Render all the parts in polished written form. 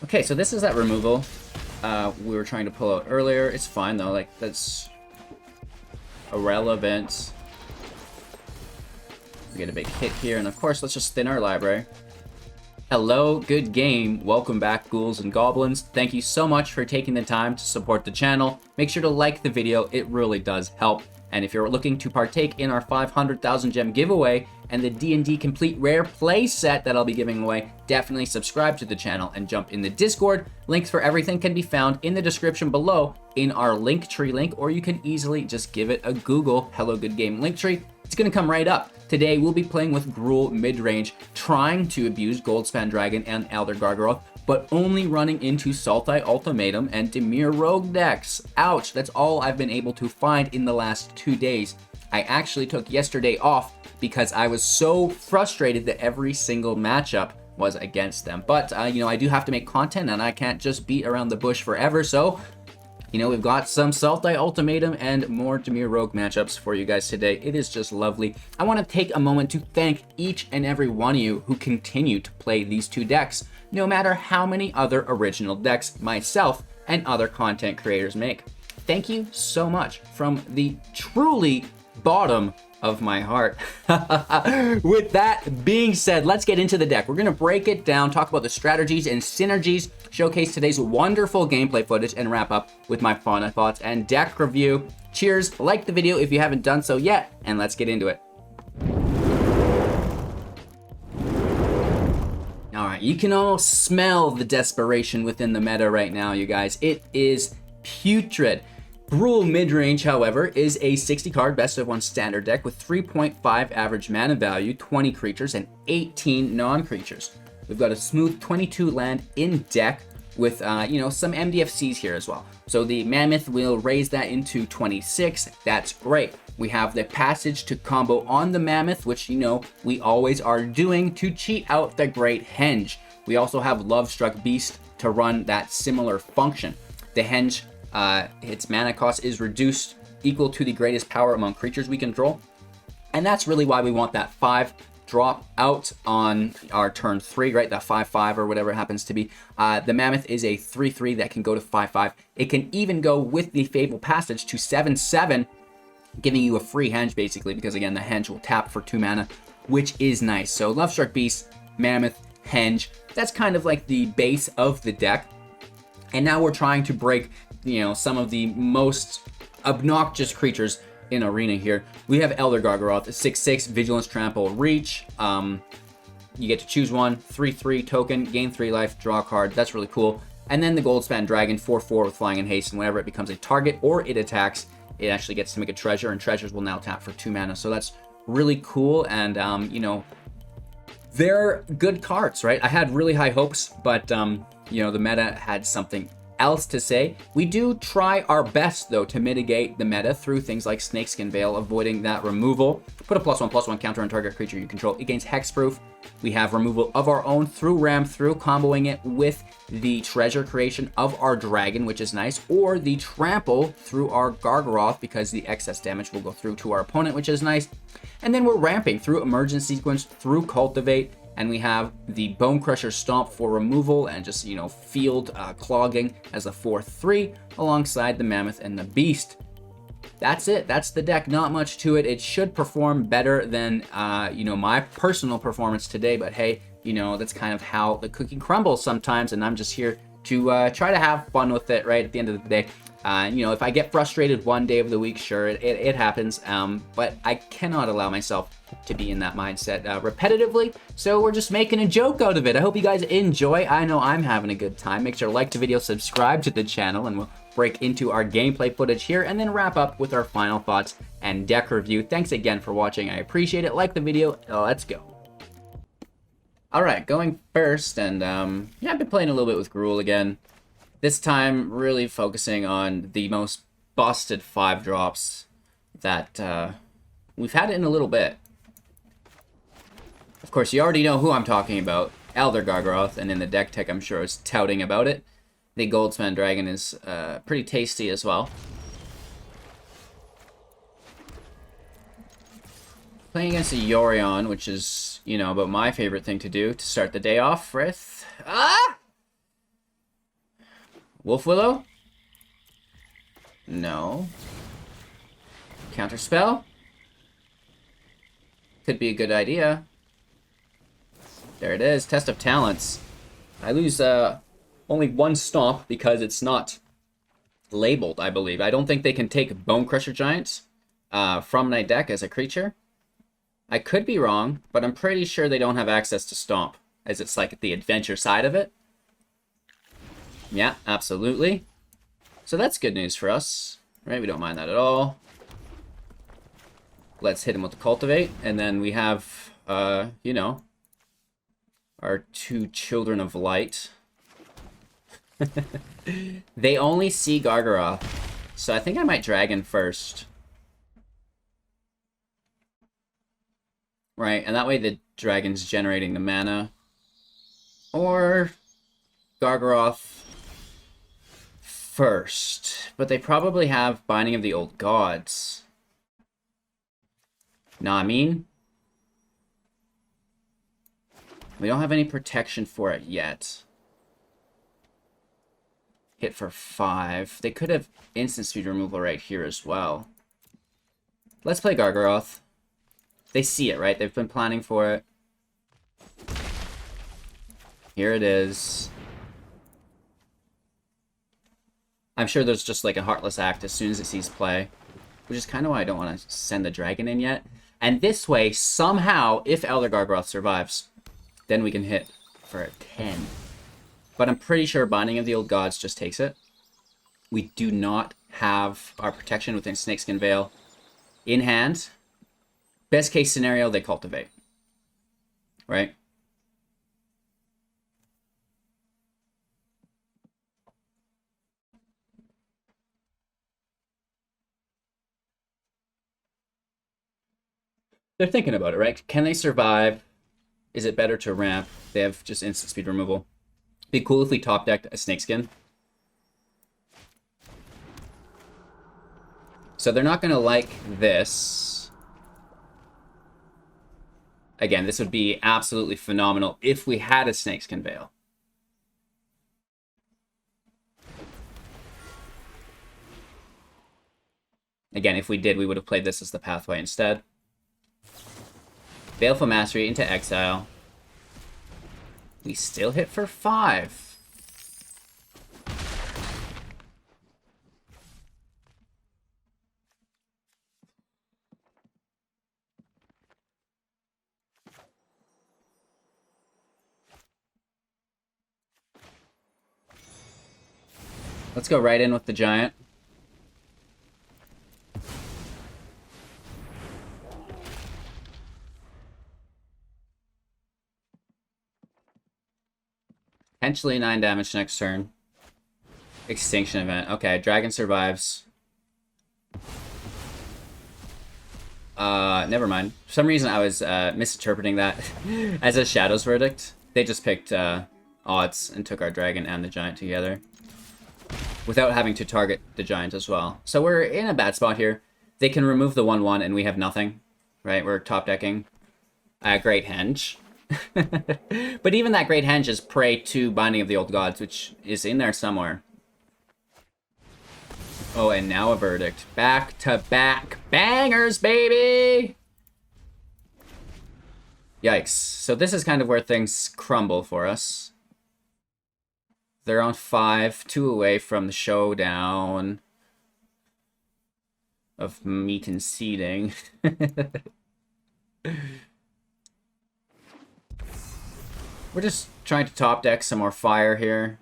Okay, so this is that removal we were trying to pull out earlier. It's fine though, like that's irrelevant. We get a big hit here, and of course, let's just thin our library. Hello, good game. Welcome back, ghouls and goblins. Thank you so much for taking the time to support the channel. Make sure to like the video, it really does help. And if you're looking to partake in our 500,000 gem giveaway and the D&D Complete Rare Play set that I'll be giving away, definitely subscribe to the channel and jump in the Discord. Links for everything can be found in the description below in our Linktree link, or you can easily just give it a Google, Hello Good Game Linktree. It's going to come right up. Today, we'll be playing with Gruul Midrange, trying to abuse Goldspan Dragon and Elder Gargaroth, but only running into Sultai Ultimatum and Dimir Rogue decks. Ouch, that's all I've been able to find in the last 2 days. I actually took yesterday off because I was so frustrated that every single matchup was against them. But, you know, I do have to make content and I can't just beat around the bush forever, so you know, we've got some Sultai Ultimatum and more Dimir Rogue matchups for you guys today. It is just lovely. I want to take a moment to thank each and every one of you who continue to play these two decks, no matter how many other original decks myself and other content creators make. Thank you so much from the truly bottom of my heart. With that being said, let's get into the deck. We're going to break it down, talk about the strategies and synergies, showcase today's wonderful gameplay footage, and wrap up with my final thoughts and deck review. Cheers, like the video if you haven't done so yet, and let's get into it. Alright, you can all smell the desperation within the meta right now, you guys. It is putrid. Gruul Midrange, however, is a 60-card best-of-1 standard deck with 3.5 average mana value, 20 creatures, and 18 non-creatures. We've got a smooth 22 land in deck with, you know, some MDFCs here as well. So the Mammoth will raise that into 26. That's great. We have the Passage to combo on the Mammoth, which, you know, we always are doing to cheat out the Great Henge. We also have Lovestruck Beast to run that similar function. The Henge, its mana cost is reduced equal to the greatest power among creatures we control. And that's really why we want that 5 drop out on our turn 3, right? That 5/5 or whatever it happens to be. The Mammoth is a 3/3 that can go to 5/5. It can even go with the Fabled Passage to 7/7, giving you a free Henge basically, because again, the Henge will tap for 2 mana, which is nice. So Lovestruck Beast, Mammoth, Henge, that's kind of like the base of the deck. And now we're trying to break, you know, some of the most obnoxious creatures in Arena here. We have Elder Gargaroth, 6/6, Vigilance, Trample, Reach. You get to choose one, 3/3 token, gain 3 life, draw a card. That's really cool. And then the Goldspan Dragon, 4/4 with Flying and Haste, and whenever it becomes a target or it attacks, it actually gets to make a treasure, and treasures will now tap for 2 mana. So that's really cool, and you know, they're good cards, right? I had really high hopes, but you know, the meta had something else to say. We do try our best though to mitigate the meta through things like Snakeskin Veil, avoiding that removal. Put a +1/+1 counter on target creature you control. It gains hexproof. We have removal of our own through Ram Through, comboing it with the treasure creation of our dragon, which is nice, or the trample through our Gargaroth, because the excess damage will go through to our opponent, which is nice. And then we're ramping through Emergent Sequence, through Cultivate, and we have the Bonecrusher Stomp for removal and just, you know, field clogging as a 4/3 alongside the Mammoth and the Beast. That's it. That's the deck. Not much to it. It should perform better than, you know, my personal performance today. But hey, you know, that's kind of how the cookie crumbles sometimes. And I'm just here to try to have fun with it, right? At the end of the day. You know, if I get frustrated one day of the week, sure, it happens. But I cannot allow myself to be in that mindset repetitively. So we're just making a joke out of it. I hope you guys enjoy. I know I'm having a good time. Make sure to like the video, subscribe to the channel, and we'll break into our gameplay footage here and then wrap up with our final thoughts and deck review. Thanks again for watching. I appreciate it. Like the video. Let's go. All right, going first, and yeah, I've been playing a little bit with Gruul again. This time, really focusing on the most busted 5 drops that we've had in a little bit. Of course, you already know who I'm talking about, Elder Gargaroth, and in the deck tech, I'm sure is touting about it. The Goldspan Dragon is pretty tasty as well. Playing against a Yorion, which is, you know, about my favorite thing to do to start the day off with. Ah! Wolf Willow? No. Counterspell? Could be a good idea. There it is. Test of Talents. I lose only one stomp because it's not labeled, I believe. I don't think they can take Bonecrusher Giant from my deck as a creature. I could be wrong, but I'm pretty sure they don't have access to Stomp, as it's like the adventure side of it. Yeah, absolutely. So that's good news for us, right? We don't mind that at all. Let's hit him with the Cultivate, and then we have, you know, our two Children of Light. They only see Gargaroth, so I think I might Dragon first. Right, and that way the Dragon's generating the mana. Or Gargaroth first. But they probably have Binding of the Old Gods. Nah, I mean, we don't have any protection for it yet. Hit for 5. They could have instant speed removal right here as well. Let's play Gargaroth. They see it, right? They've been planning for it. Here it is. I'm sure there's just like a Heartless Act as soon as it sees play, which is kind of why I don't want to send the dragon in yet. And this way, somehow, if Elder Gargaroth survives, then we can hit for a 10. But I'm pretty sure Binding of the Old Gods just takes it. We do not have our protection within Snakeskin Veil in hand. Best case scenario, they Cultivate. Right? They're thinking about it, right? Can they survive? Is it better to ramp? They have just instant speed removal. Be cool if we top decked a Snakeskin. So they're not going to like this. Again, this would be absolutely phenomenal if we had a Snakeskin Veil. Again, if we did, we would have played this as the pathway instead. Baleful Mastery into exile. We still hit for 5. Let's go right in with the Giant. Potentially 9 damage next turn. Extinction event. Okay, Dragon survives. Never mind. For some reason I was misinterpreting that as a Shadow's Verdict. They just picked odds and took our Dragon and the Giant together, without having to target the Giant as well. So we're in a bad spot here. They can remove the 1/1 and we have nothing, right? We're top decking Great Henge. But even that Great Henge is prey to Binding of the Old Gods, which is in there somewhere. Oh, and now a Verdict. Back-to-back bangers, baby! Yikes. So this is kind of where things crumble for us. They're on 5, 2 away from the showdown of meat and seeding. We're just trying to top deck some more fire here.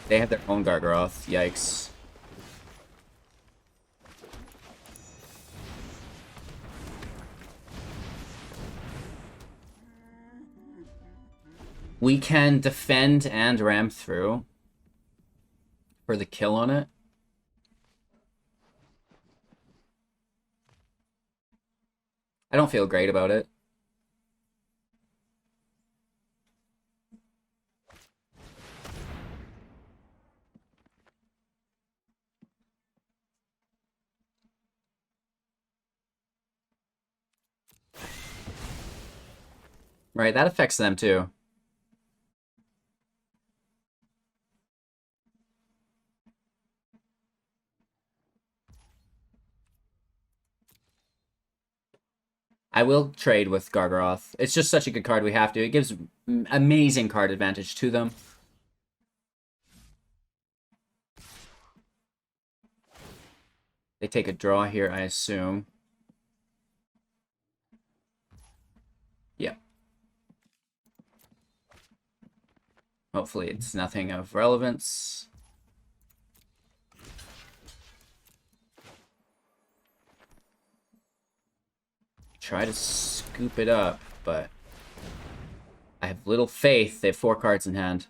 They have their own Gargaroth. Yikes. We can defend and ram through for the kill on it. I don't feel great about it. Right, that affects them too. I will trade with Gargaroth. It's just such a good card, we have to. It gives amazing card advantage to them. They take a draw here, I assume. Yep. Hopefully it's nothing of relevance. Try to scoop it up, but I have little faith. They have 4 cards in hand.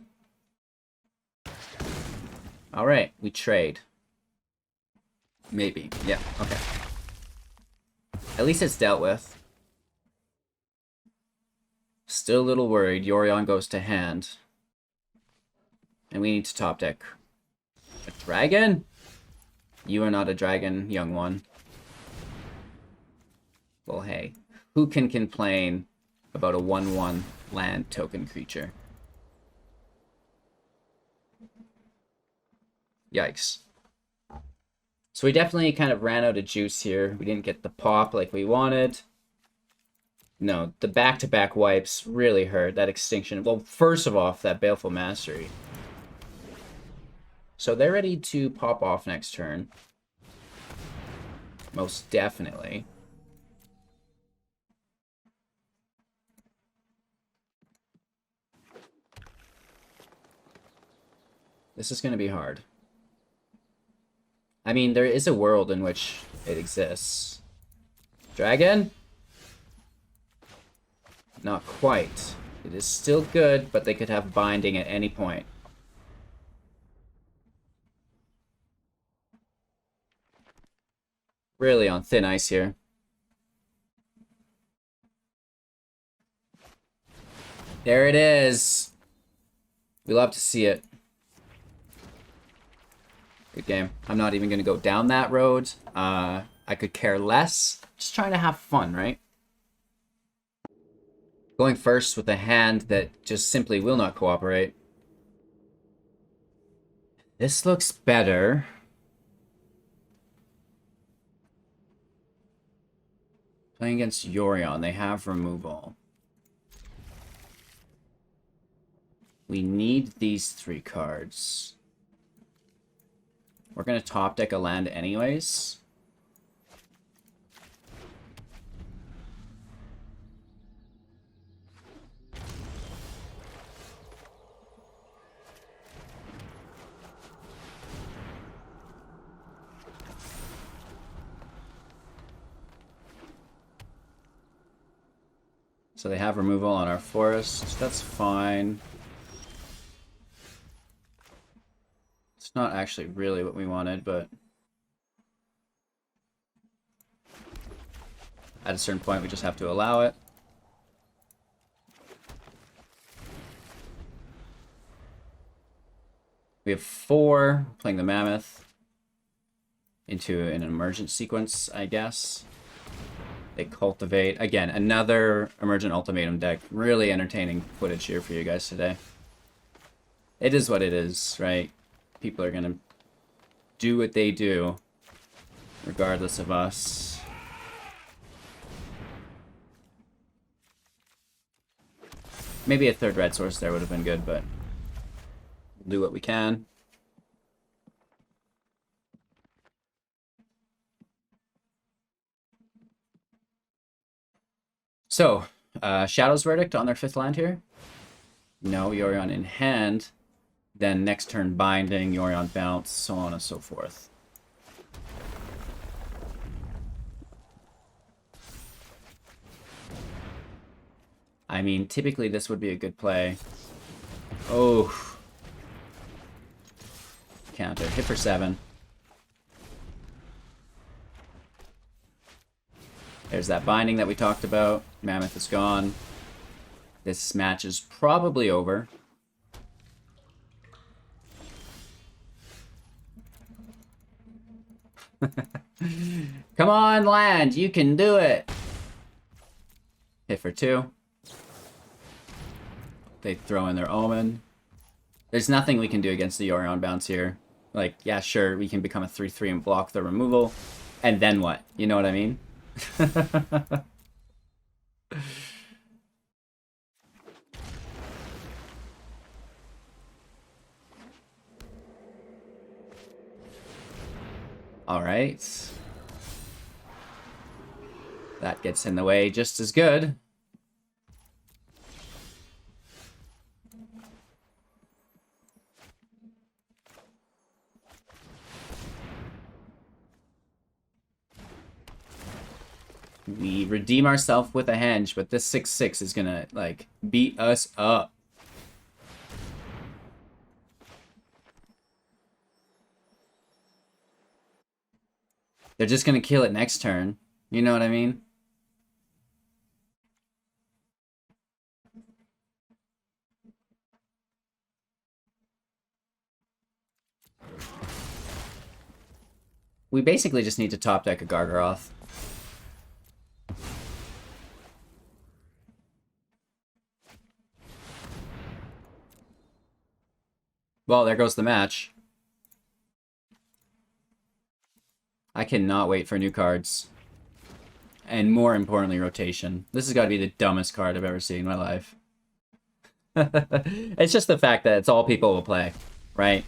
Alright, we trade. Maybe. Yeah, okay. At least it's dealt with. Still a little worried. Yorion goes to hand. And we need to top deck. A dragon? You are not a dragon, young one. Well, hey. Who can complain about a 1/1 land token creature? Yikes. So we definitely kind of ran out of juice here. We didn't get the pop like we wanted. No, the back-to-back wipes really hurt. That extinction. Well, first of all, that Baleful Mastery. So they're ready to pop off next turn. Most definitely. This is going to be hard. I mean, there is a world in which it exists. Dragon? Not quite. It is still good, but they could have binding at any point. Really on thin ice here. There it is. We love to see it. Good game. I'm not even going to go down that road. I could care less. Just trying to have fun, right? Going first with a hand that just simply will not cooperate. This looks better. Playing against Yorion, they have removal. We need these 3 cards. We're going to top deck a land anyways. So they have removal on our forest. That's fine. It's not actually really what we wanted, but at a certain point we just have to allow it. We have 4, playing the Mammoth into an Emergent Sequence, I guess. They Cultivate. Again, another Emergent Ultimatum deck. Really entertaining footage here for you guys today. It is what it is, right? People are going to do what they do, regardless of us. Maybe a 3rd red source there would have been good, but we'll do what we can. So, Shadow's Verdict on their 5th land here. No, Yorion in hand. Then next turn binding, Yorion bounce, so on and so forth. I mean, typically this would be a good play. Oh. Counter. Hit for 7. There's that binding that we talked about. Mammoth is gone. This match is probably over. Come on, land. You can do it. Hit for 2. They throw in their Omen. There's nothing we can do against the Yorion bounce here. Like, yeah, sure, we can become a 3/3 and block the removal. And then what? You know what I mean? All right. That gets in the way just as good. We redeem ourselves with a henge, but this 6/6 is gonna, like, beat us up. They're just gonna kill it next turn. You know what I mean? We basically just need to top deck a Gargaroth. Well, there goes the match. I cannot wait for new cards. And more importantly, rotation. This has got to be the dumbest card I've ever seen in my life. It's just the fact that it's all people will play, right?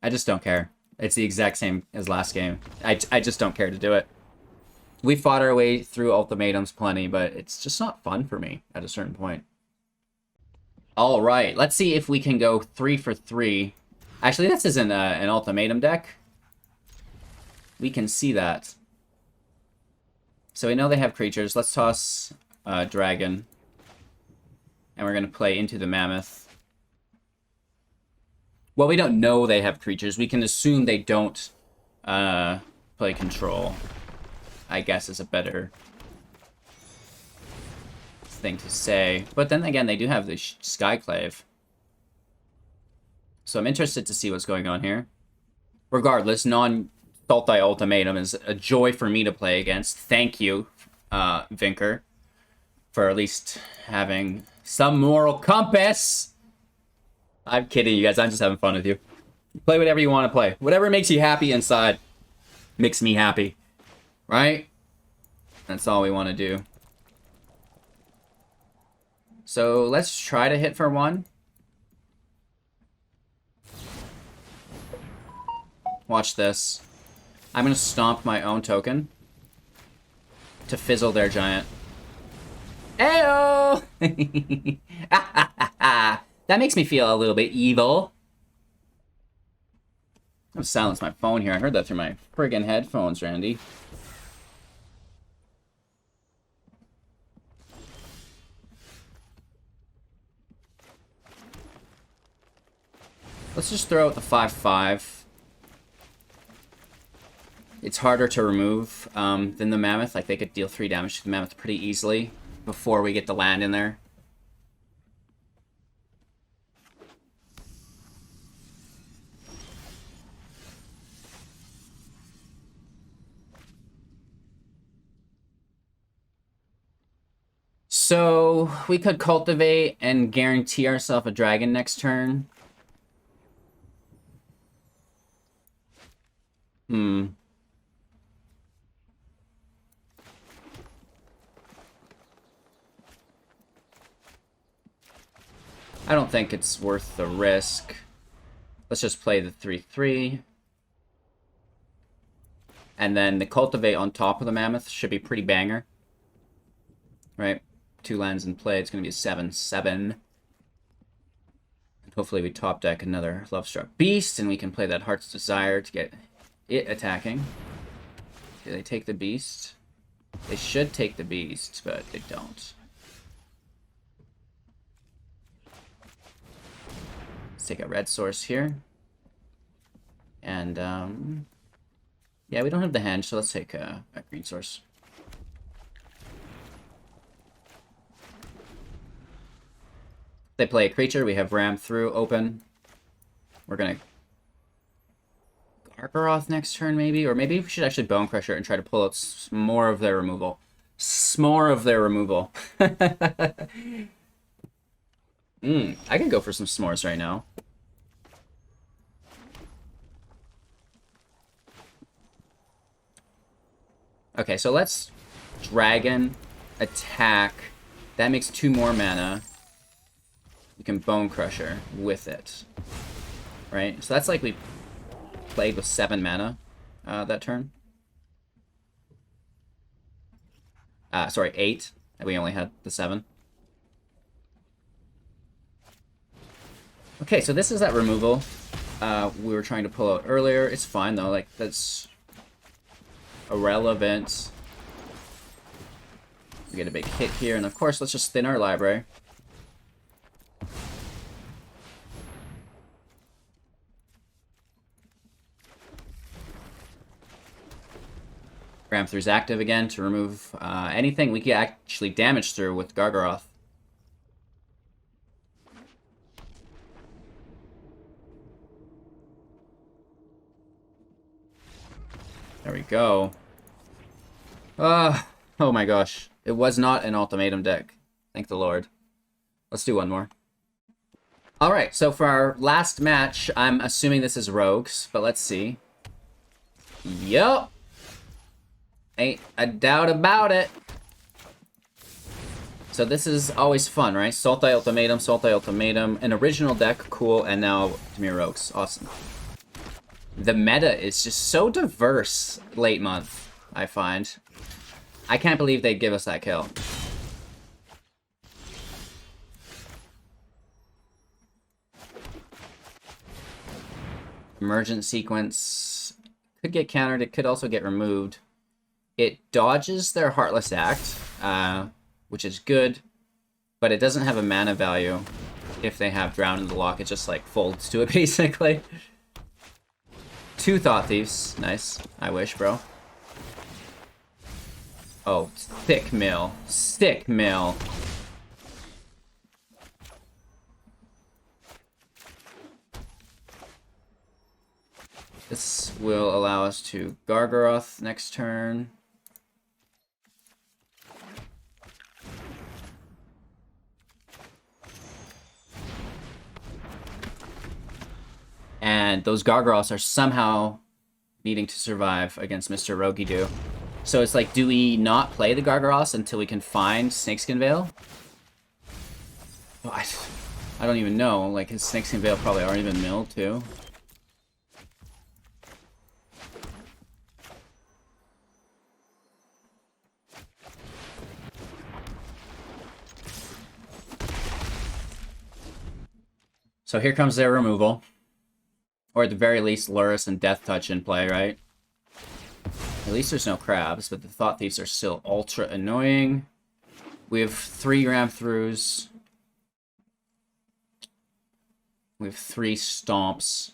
I just don't care. It's the exact same as last game. I just don't care to do it. We fought our way through ultimatums plenty, but it's just not fun for me at a certain point. All right, let's see if we can go 3 for 3. Actually, this isn't an ultimatum deck. We can see that. So we know they have creatures. Let's toss Dragon. And we're going to play into the Mammoth. Well, we don't know they have creatures. We can assume they don't play control. I guess is a better thing to say. But then again, they do have the Skyclave. So I'm interested to see what's going on here. Regardless, non-Sultai Ultimatum is a joy for me to play against. Thank you, Vinker, for at least having some moral compass. I'm kidding, you guys. I'm just having fun with you. Play whatever you want to play. Whatever makes you happy inside makes me happy. Right? That's all we want to do. So let's try to hit for 1. Watch this. I'm going to stomp my own token to fizzle their giant. Ayo! That makes me feel a little bit evil. I'm silence my phone here. I heard that through my friggin' headphones, Randy. Let's just throw out the 5/5. It's harder to remove than the Mammoth. Like, they could deal 3 damage to the Mammoth pretty easily before we get the land in there. So, we could cultivate and guarantee ourselves a dragon next turn. I don't think it's worth the risk. Let's just play the 3/3. And then the Cultivate on top of the Mammoth should be pretty banger. Right? 2 lands in play. It's going to be a 7/7. And hopefully we top deck another Lovestruck Beast, and we can play that Heart's Desire to get it attacking. Do they take the Beast? They should take the Beast, but they don't. Let's take a red source here. And, yeah, we don't have the henge, so let's take a green source. They play a creature, we have Ram through, open. We're gonna Gargaroth next turn, maybe? Or maybe we should actually Bonecrusher and try to pull out more of their removal. S'more of their removal. I can go for some s'mores right now. Okay, so let's Dragon, attack. That makes 2 more mana. You can Bonecrusher with it. Right? So that's like we played with 7 mana that turn. Sorry, 8. And we only had the 7. Okay, so this is that removal we were trying to pull out earlier. It's fine, though. Like, that's irrelevant. We get a big hit here, and of course, let's just thin our library. Ram through's active again to remove anything we can actually damage through with Gargaroth. There we go. Oh my gosh. It was not an ultimatum deck. Thank the Lord. Let's do one more. Alright, so for our last match, I'm assuming this is Rogues, but let's see. Yup. Ain't a doubt about it. So this is always fun, right? Sultai Ultimatum, an original deck, cool, and now Dimir Rogues, awesome. The meta is just so diverse late month, I find. I can't believe they'd give us that kill. Emergent Sequence could get countered, it could also get removed. It dodges their Heartless Act, which is good, but it doesn't have a mana value. If they have Drown in the Lock, it just like folds to it basically. 2 Thought Thieves, nice. I wish, bro. Oh, thick mill. Thick mill. This will allow us to Gargaroth next turn. And those Gargaroths are somehow needing to survive against Mr. Rogi-Doo. So it's like, do we not play the Gargaroths until we can find Snakeskin Veil? Oh, I don't even know. Like, his Snakeskin Veil probably already been milled, too. So here comes their removal. Or at the very least, Lurrus and Death Touch in play, right? At least there's no crabs, but the Thought Thieves are still ultra annoying. We have 3 Ram Throughs. We have 3 Stomps.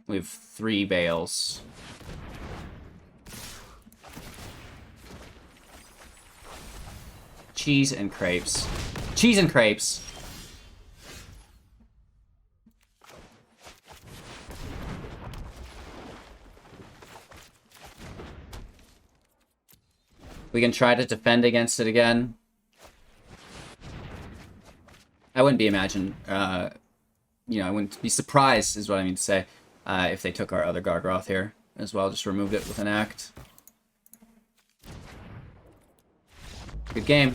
We have 3 Veils. Cheese and crepes. Cheese and crepes! We can try to defend against it again. I wouldn't be I wouldn't be surprised, is what I mean to say, if they took our other Gargaroth here as well, just removed it with an act. Good game.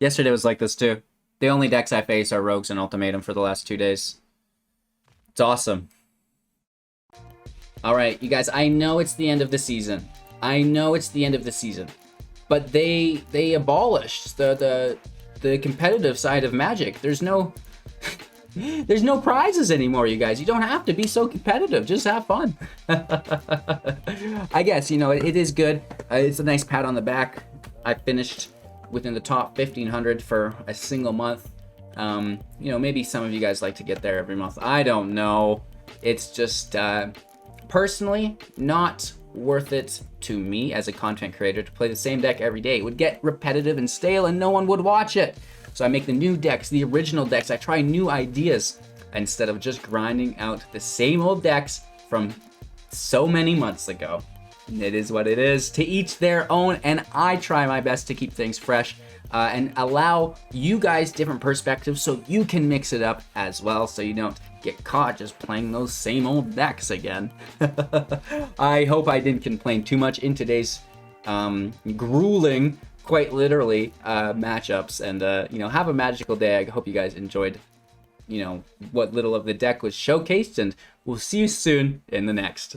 Yesterday was like this too. The only decks I face are Rogues and Ultimatum for the last 2 days. It's awesome. Alright, you guys, I know it's the end of the season. I know it's the end of the season. But they abolished the competitive side of Magic. There's no there's no prizes anymore, you guys. You don't have to be so competitive. Just have fun. I guess, you know, it is good. It's a nice pat on the back. I finished within the top 1,500 for a single month. You know, maybe some of you guys like to get there every month. I don't know. It's just... personally, not worth it to me as a content creator to play the same deck every day. It would get repetitive and stale and no one would watch it. So I make the new decks, the original decks. I try new ideas instead of just grinding out the same old decks from so many months ago. It is what it is. To each their own, and I try my best to keep things fresh and allow you guys different perspectives so you can mix it up as well, so you don't get caught just playing those same old decks again. I hope I didn't complain too much in today's grueling, quite literally, matchups. And, you know, have a magical day. I hope you guys enjoyed, you know, what little of the deck was showcased. And we'll see you soon in the next.